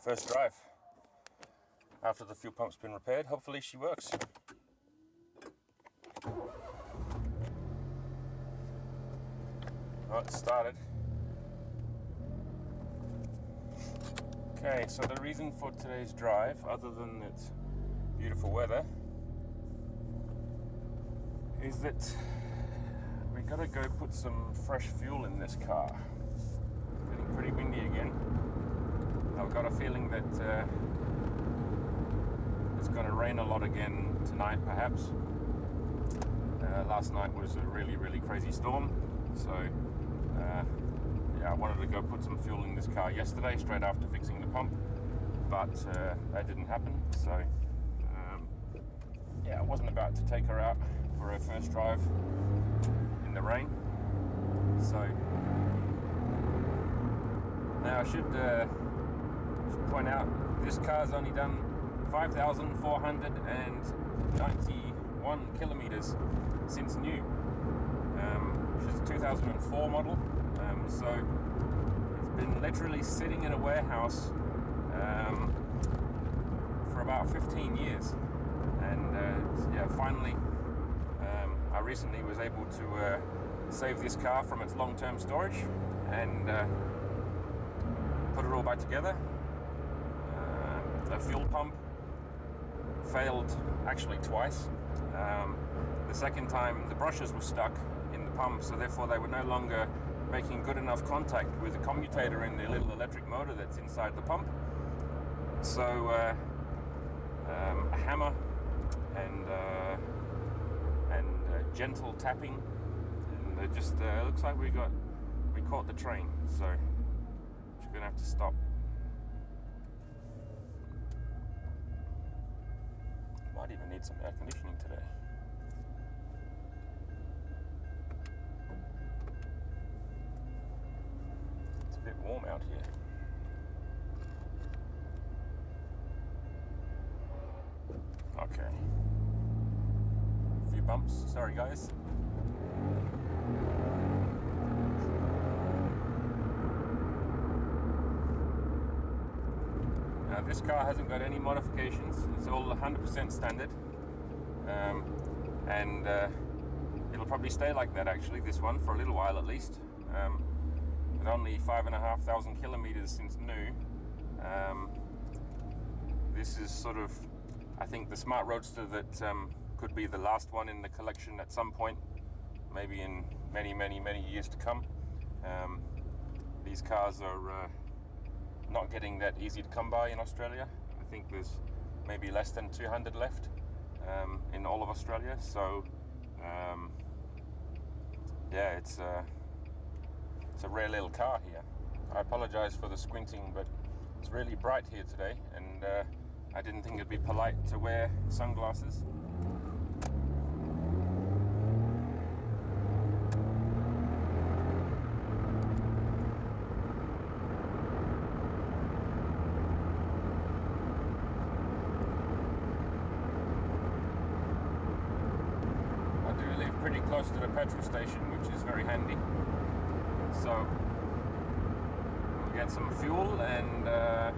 First drive after the fuel pump's been repaired. Hopefully she works. Well, it started. Okay, so the reason for today's drive, other than it's beautiful weather, is that we gotta go put some fresh fuel in this car. It's getting pretty windy again. I've got a feeling that it's gonna rain a lot again tonight, perhaps. Last night was a really crazy storm, so yeah, I wanted to go put some fuel in this car yesterday, straight after fixing the pump, but that didn't happen. So yeah, I wasn't about to take her out for her first drive in the rain. So now I should point out this car's only done 5,491 kilometers since new. She's a 2004 model, so it's been literally sitting in a warehouse for about 15 years. And yeah, finally I recently was able to save this car from its long-term storage and put it all back together. The fuel pump failed actually twice. The second time the brushes were stuck in the pump, so therefore they were no longer making good enough contact with the commutator in the little electric motor that's inside the pump. So a hammer and gentle tapping, and it just looks like we caught the train, so we're gonna have to stop. Might even need some air conditioning today. It's a bit warm out here. Okay. A few bumps, sorry guys. Now this car hasn't got any modifications. It's all 100% standard, and it'll probably stay like that actually, this one, for a little while at least. With only 5,500 kilometers since new, this is sort of, I think, the Smart Roadster that could be the last one in the collection at some point, maybe in many years to come. These cars are not getting that easy to come by in Australia. I think there's maybe less than 200 left in all of Australia. So yeah, it's a rare little car here. I apologize for the squinting, but it's really bright here today, and I didn't think it'd be polite to wear sunglasses. Pretty close to the petrol station, which is very handy. So we'll get some fuel and yeah,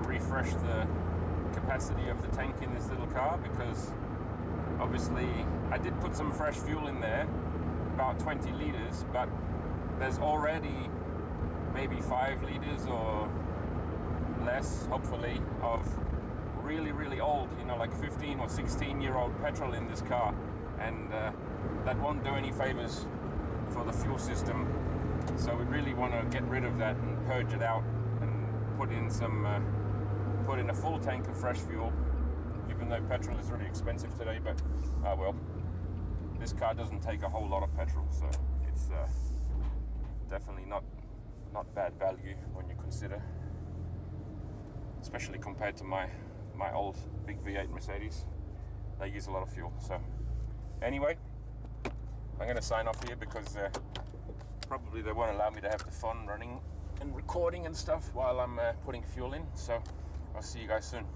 refresh the capacity of the tank in this little car, because obviously I did put some fresh fuel in there, about 20 liters, but there's already maybe 5 liters or less, hopefully, of really old, you know, like 15 or 16-year-old petrol in this car. And that won't do any favors for the fuel system, so we really want to get rid of that and purge it out and put in a full tank of fresh fuel, even though petrol is really expensive today. But well, this car doesn't take a whole lot of petrol, so it's definitely not bad value when you consider, especially compared to my old big V8 Mercedes. They use a lot of fuel. So anyway, I'm going to sign off here, because probably they won't allow me to have the phone running and recording and stuff while I'm putting fuel in. So I'll see you guys soon.